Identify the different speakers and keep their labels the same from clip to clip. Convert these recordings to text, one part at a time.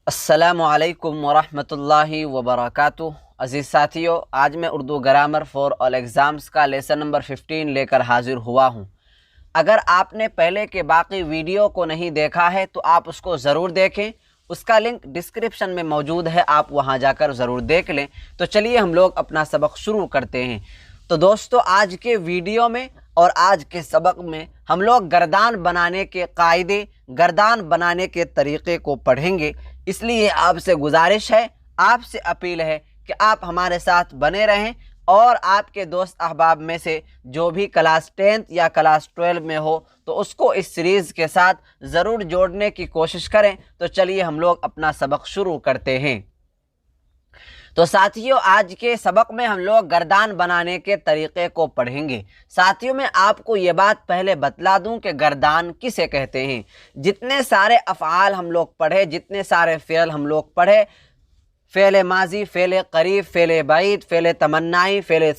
Speaker 1: अस्सलामुअलैकुम वरहमतुल्लाहि वबरकातुहू। अज़ीज़ साथियों, आज मैं Urdu grammar for all exams का लेसन नंबर 15 लेकर हाजिर हुआ हूँ। अगर आपने पहले के बाकी वीडियो को नहीं देखा है तो आप उसको ज़रूर देखें। उसका लिंक डिस्क्रिप्शन में मौजूद है, आप वहाँ जाकर ज़रूर देख लें। तो चलिए हम लोग अपना सबक शुरू करते हैं। तो दोस्तों, आज के वीडियो में और आज के सबक में हम लोग गर्दान बनाने के कायदे, गर्दान बनाने के तरीक़े को पढ़ेंगे। इसलिए आपसे गुजारिश है, आपसे अपील है कि आप हमारे साथ बने रहें और आपके दोस्त अहबाब में से जो भी क्लास 10th या क्लास 12 में हो तो उसको इस सीरीज़ के साथ ज़रूर जोड़ने की कोशिश करें। तो चलिए हम लोग अपना सबक शुरू करते हैं। तो साथियों, आज के सबक में हम लोग गर्दान बनाने के तरीक़े को पढ़ेंगे। साथियों, मैं आपको ये बात पहले बतला दूं कि गर्दान किसे कहते हैं। जितने सारे अफ़आल हम लोग पढ़े, जितने सारे फ़ेल हम लोग पढ़े, फ़ेल माजी, फ़ेल करीब, फ़ेल बाईद, फ़ेल तमन्नाई, फ़ेल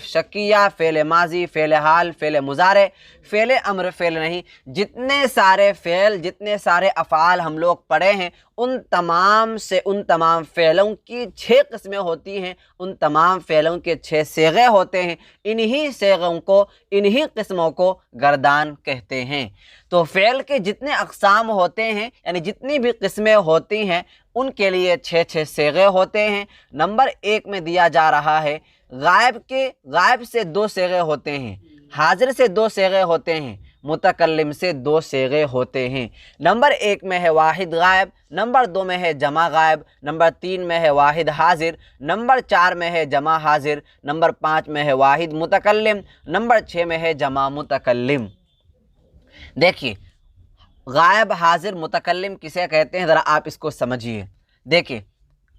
Speaker 1: शकिया, फ़ेल माजी, फ़ेल हाल, फ़ेल मुज़ारे, फ़ेल अम्र, फ़ेल नहीं, जितने सारे फ़ेल, जितने सारे अफ़आल हम लोग पढ़े हैं, उन तमाम फ़ेलों की 6 किस्में होती हैं। उन तमाम फ़ेलों के 6 सेगे होते हैं। इन्हीं सेगों को, इन्हीं किस्मों को गर्दान कहते हैं। तो फ़ेल के जितने अक़साम होते हैं, यानी जितनी भी किस्में होती हैं, उनके लिए 6 सेगे होते हैं। नंबर 1 में दिया जा रहा है गायब से 2 सेगे होते हैं, हाजिर से 2 सेगे होते हैं, मुतकल्लिम से 2 सेगे होते हैं। नंबर 1 में है वाहिद गायब, नंबर 2 में है जमा गायब, नंबर 3 में है वाहिद हाजिर, नंबर 4 में है जमा हाजिर, नंबर 5 में है वाहिद मुतकल्लिम, नंबर 6 में है जमा मुतकल्लिम। देखिए, गायब, हाजिर, मुतकल्लिम किसे कहते हैं, ज़रा आप इसको समझिए। देखिए,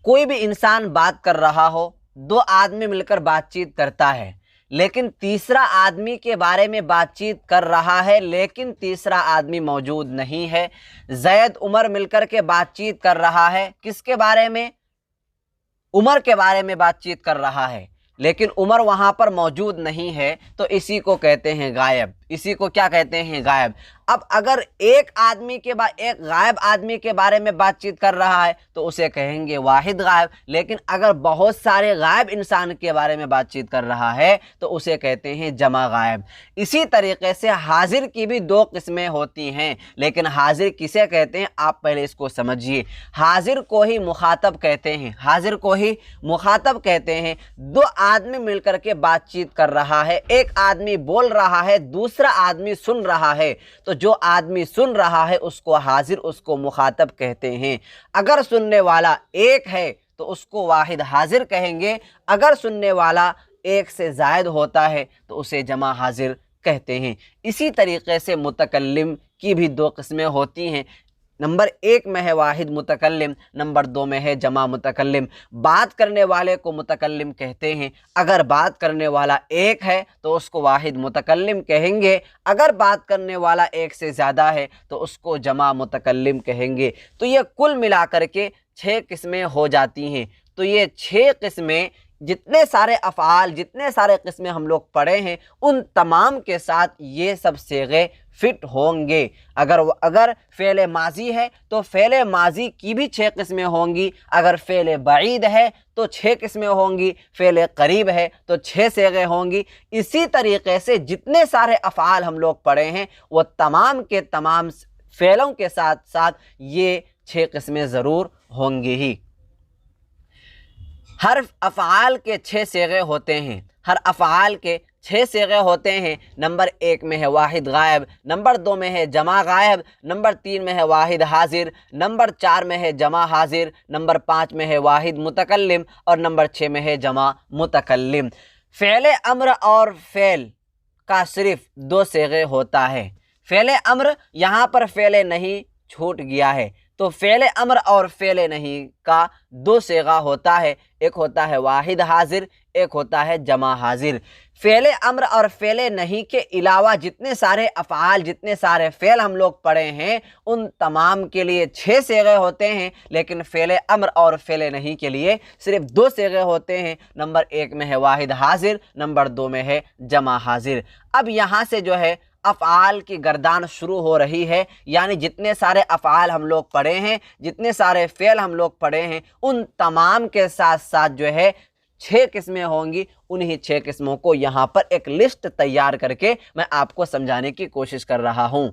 Speaker 1: कोई भी इंसान बात कर रहा हो, 2 आदमी मिलकर बातचीत करता है, लेकिन तीसरा आदमी के बारे में बातचीत कर रहा है, लेकिन तीसरा आदमी मौजूद नहीं है। जैद उमर मिलकर के बातचीत कर रहा है, किसके बारे में? उमर के बारे में बातचीत कर रहा है, लेकिन उमर वहां पर मौजूद नहीं है। तो इसी को कहते हैं गायब। इसी को क्या कहते हैं? गायब। अब अगर एक गायब आदमी के बारे में बातचीत कर रहा है तो उसे कहेंगे वाहिद गायब। लेकिन अगर बहुत सारे गायब इंसान के बारे में बातचीत कर रहा है तो उसे कहते हैं जमा गायब। इसी तरीके से हाजिर की भी 2 किस्में होती हैं, लेकिन हाजिर किसे कहते हैं आप पहले इसको समझिए। हाजिर को ही मुखातब कहते हैं, हाजिर को ही मुखातब कहते हैं। 2 आदमी मिलकर के बातचीत कर रहा है, एक आदमी बोल रहा है, दूसरा आदमी सुन रहा है, तो जो आदमी सुन रहा है उसको हाजिर, उसको मुखातब कहते हैं। अगर सुनने वाला एक है तो उसको वाहिद हाजिर कहेंगे। अगर सुनने वाला एक से ज़ायद होता है तो उसे जमा हाजिर कहते हैं। इसी तरीके से मुतकल्लिम की भी 2 किस्में होती हैं। नंबर 1 में है वाहिद मुतकल्लिम, नंबर 2 में है जमा मुतकल्लिम। बात करने वाले को मुतकल्लिम कहते हैं। अगर बात करने वाला एक है तो उसको वाहिद मुतकल्लिम कहेंगे। अगर बात करने वाला एक से ज़्यादा है तो उसको जमा मुतकल्लिम कहेंगे। तो ये कुल मिलाकर के 6 किस्में हो जाती हैं। तो ये 6 किस्में, जितने सारे अफ़आल, जितने सारे किस्में हम लोग पढ़े हैं, उन तमाम के साथ ये सब सेगे फिट होंगे। अगर फ़ेल माजी है तो फ़ेल माजी की भी 6 किस्में होंगी। अगर फ़ेल बाईद है तो 6 किस्में होंगी। फ़ेल करीब है तो 6 सेगे होंगी। इसी तरीके से जितने सारे अफ़आल हम लोग पढ़े हैं वो तमाम के तमाम फ़ेलों के साथ साथ ये 6 किस्में ज़रूर होंगी ही। हर अफ़आल के 6 सेगे होते हैं, हर अफ़आल के 6 सेगे होते हैं। नंबर 1 में है वाहिद गायब, नंबर 2 में है जमा गायब, नंबर 3 में है वाहिद हाजिर, नंबर 4 में है जमा हाजिर, नंबर 5 में है वाहिद मुतकल्लिम और नंबर 6 में है जमा मुतकल्लिम। फ़ेल अम्र और फ़ेल का सिर्फ 2 सेगे होता है। फ़ेल अम्र, यहाँ पर फ़ेल नहीं छूट गया है, तो फ़ेल अम्र और फ़ेल नहीं का 2 सेगा होता है। एक होता है वाहिद हाजिर, एक होता है जमा हाजिर। फ़ेल अम्र और फ़ेल नहीं के अलावा जितने सारे अफ़आल, जितने सारे फ़ेल हम लोग पढ़े हैं, उन तमाम के लिए 6 सेगे होते हैं, लेकिन फ़ेल अम्र और फ़ेल नहीं के लिए सिर्फ 2 सेगे होते हैं। नंबर 1 में है वाहिद हाजिर, नंबर 2 में है जमा हाजिर। अब यहाँ से जो है अफ़आल की गर्दान शुरू हो रही है, यानी जितने सारे अफ़आल हम लोग पढ़े हैं, जितने सारे फ़ेल हम लोग पढ़े हैं, उन तमाम के साथ साथ जो है 6 किस्में होंगी। उन्हीं 6 किस्मों को यहाँ पर एक लिस्ट तैयार करके मैं आपको समझाने की कोशिश कर रहा हूँ।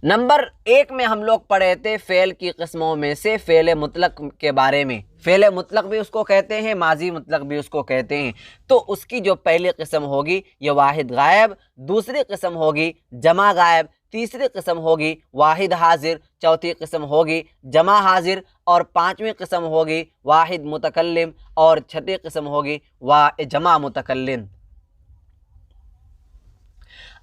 Speaker 1: नंबर 1 में हम लोग पढ़े थे फ़ेल की किस्मों में से फ़ेल मुतलक के बारे में। फ़ेल मुतलक भी उसको कहते हैं, माजी मुतलक भी उसको कहते हैं। तो उसकी जो पहली किस्म होगी ये वाहिद गायब, दूसरी किस्म होगी जमा गायब, तीसरी किस्म होगी वाहिद हाजिर, चौथी किस्म होगी जमा हाजिर, और पांचवी किस्म होगी वाहिद मुतकल्लिम, और छठी किस्म होगी जमा मुतकल्लिम।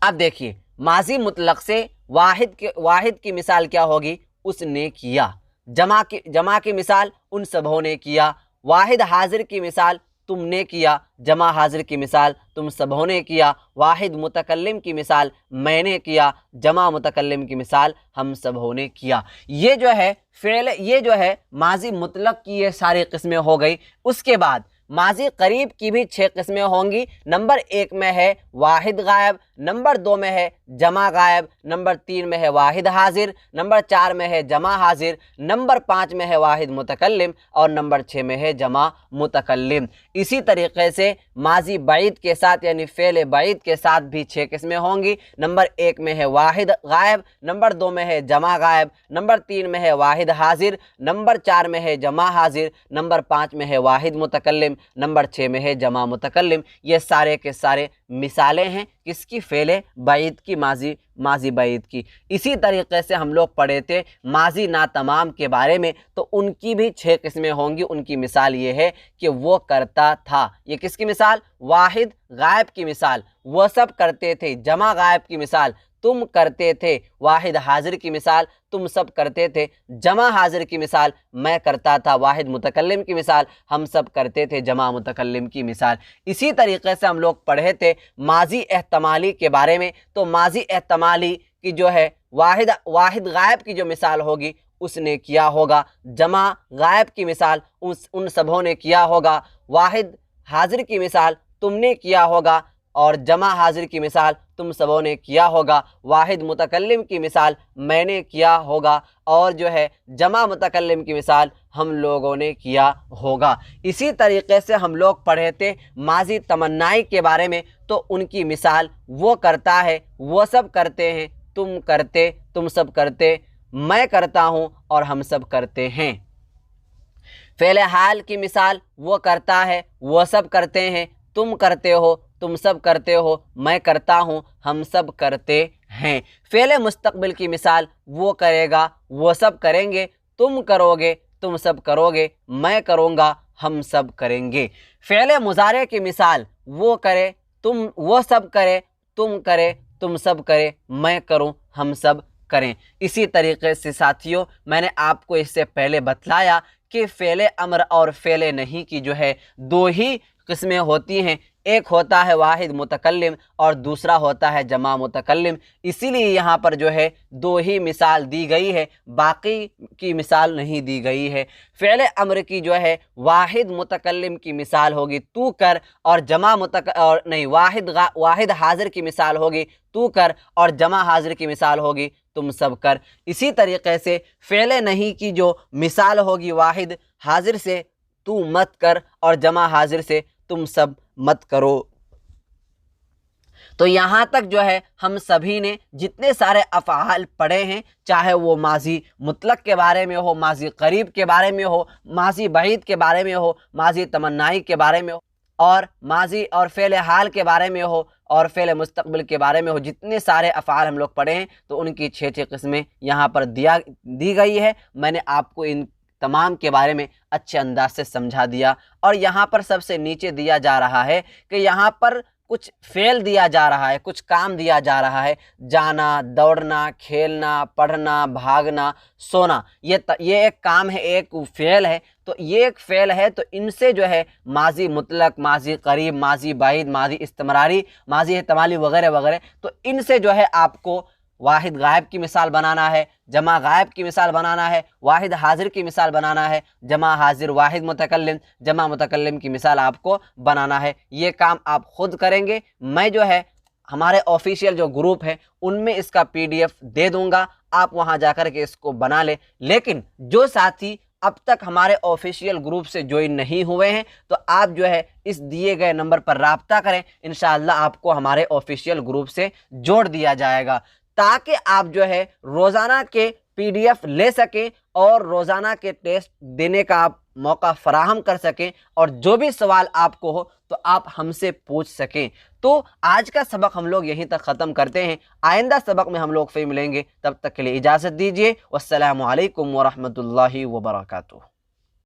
Speaker 1: अब देखिए, माजी मुतलक से वाहिद की मिसाल क्या होगी? उसने किया। जमा की मिसाल उन सबों ने किया। वाहिद हाजिर की मिसाल तुमने किया। जमा हाजिर की मिसाल तुम सबों ने किया। वाहिद मुतकल्लिम की मिसाल मैंने किया। जमा मुतकल्लिम की मिसाल हम सबों ने किया। ये जो है फ़ेल, ये जो है माजी मुतलक की ये सारी किस्में हो गई। उसके बाद माजी करीब की भी 6 किस्में होंगी। नंबर 1 में है वाहिद गायब, नंबर 2 में है जमा गायब, नंबर 3 में है वाहिद हाजिर, नंबर 4 में है जमा हाजिर, नंबर 5 में है वाहिद मुतकल्लिम, और नंबर 6 में है जमा मुतकल्लिम। इसी तरीके से माजी बाइद के साथ यानी फ़ेल बाइद के साथ भी 6 किस्में होंगी। नंबर 1 में है वाहिद गायब, नंबर 2 में है जमा गायब, नंबर 3 में है वाहिद हाजिर, नंबर 4 में है जमा हाजिर, नंबर 5 में है वाहिद मुतकल्लिम, नंबर 6 में है जमा मुतकल्लिम। ये सारे के सारे मिसालें हैं किसकी? फ़ेल बाइद की, माजी बाइद की। इसी तरीके से हम लोग पढ़े थे माजी नातमाम के बारे में, तो उनकी भी 6 किस्में होंगी। उनकी मिसाल ये है कि वो करता था। ये किसकी मिसाल? वाहिद गायब की मिसाल वो सब करते थे। जमा गायब की मिसाल तुम करते थे। वाहिद हाजिर की मिसाल तुम सब करते थे। जमा हाजिर की मिसाल मैं करता था। वाहिद मुतकल्लिम की मिसाल हम सब करते थे। जमा मुतकल्लिम की मिसाल। इसी तरीके से हम लोग पढ़े थे माजी एहतमाली के बारे में। तो माजी एहतमाली की जो है वाहिद गायब की जो मिसाल होगी उसने किया होगा। जमा गायब की मिसाल उन सबों ने किया होगा। वाहिद हाजिर की मिसाल तुमने किया होगा, और जमा हाजिर की मिसाल तुम सबों ने किया होगा। वाहिद मुतकल्लिम की मिसाल मैंने किया होगा, और जो है जमा मुतकल्लिम की मिसाल हम लोगों ने किया होगा। इसी तरीके से हम लोग पढ़े थे माजी तमन्नाई के बारे में। तो उनकी मिसाल वो करता है, वो सब करते हैं, तुम करते, तुम सब करते, मैं करता हूँ, और हम सब करते हैं। फ़ेल हाल की मिसाल वो करता है, वो सब करते हैं, तुम करते हो, तुम सब करते हो, मैं करता हूँ, हम सब करते हैं। फ़ेल मुस्तक़बिल की मिसाल वो करेगा, वो सब करेंगे, तुम करोगे, तुम सब करोगे, मैं करूँगा, हम सब करेंगे। फ़ेल मुज़ारे की मिसाल वो करे, वो सब करे, तुम करे, तुम सब करे, मैं करूँ, हम सब करें। इसी तरीके से साथियों मैंने आपको इससे पहले बतलाया कि फ़ेल अम्र और फ़ेल नहीं की जो है 2 ही किस्में होती हैं। एक होता है वाहिद मुतकल्लिम और दूसरा होता है जमा मुतकल्लिम। इसीलिए यहाँ पर जो है 2 ही मिसाल दी गई है, बाकी की मिसाल नहीं दी गई है। फ़ेल अम्र की जो है वाहिद मुतकल्लिम की मिसाल होगी तू कर, और वाहिद हाजिर की मिसाल होगी तू कर, और जमा हाजिर की मिसाल होगी तुम सब कर। इसी तरीके से फ़ेल नहीं की जो मिसाल होगी वाहिद हाजिर से तू मत कर, और जमा हाजिर से तुम सब मत करो। तो यहाँ तक जो है हम सभी ने जितने सारे अफ़आल पढ़े हैं, चाहे वो माजी मुतलक के बारे में हो, माजी करीब के बारे में हो, माजी बईद के बारे में हो, माजी तमन्नाई के बारे में हो, और माजी और फ़ेल हाल के बारे में हो, और फ़ेल मुस्तक़बिल के बारे में हो, जितने सारे अफ़आल हम लोग पढ़े हैं तो उनकी 6 किस्में यहाँ पर दी गई है। मैंने आपको इन तमाम के बारे में अच्छे अंदाज से समझा दिया। और यहाँ पर सबसे नीचे दिया जा रहा है कि यहाँ पर कुछ फ़ेल दिया जा रहा है, कुछ काम दिया जा रहा है। जाना, दौड़ना, खेलना, पढ़ना, भागना, सोना, ये एक काम है, एक फ़ेल है। तो ये एक फ़ेल है, तो इनसे जो है माजी मुतलक, माजी करीब, माजी बाइद, माजी इस्तिमरारी, माजी एहतमाली वगैरह वगैरह, तो इनसे जो है आपको वाहिद गायब की मिसाल बनाना है, जमा गायब की मिसाल बनाना है, वाहिद हाजिर की मिसाल बनाना है, जमा हाजिर, वाहिद मुतकल्लिम, जमा मुतकल्लिम की मिसाल आपको बनाना है। ये काम आप खुद करेंगे। मैं जो है हमारे ऑफिशियल जो ग्रुप है उनमें इसका PDF दे दूंगा, आप वहां जाकर के इसको बना ले। लेकिन जो साथी अब तक हमारे ऑफिशियल ग्रुप से ज्वाइन नहीं हुए हैं तो आप जो है इस दिए गए नंबर पर राब्ता करें, इंशाअल्लाह आपको हमारे ऑफिशियल ग्रुप से जोड़ दिया जाएगा, ताकि आप जो है रोज़ाना के PDF ले सकें और रोज़ाना के टेस्ट देने का आप मौका फराहम कर सकें, और जो भी सवाल आपको हो तो आप हमसे पूछ सकें। तो आज का सबक हम लोग यहीं तक ख़त्म करते हैं, आइंदा सबक में हम लोग फिर मिलेंगे, तब तक के लिए इजाज़त दीजिए। वस्सलामु अलैकुम वरहमतुल्लाहि वबरकातुहू।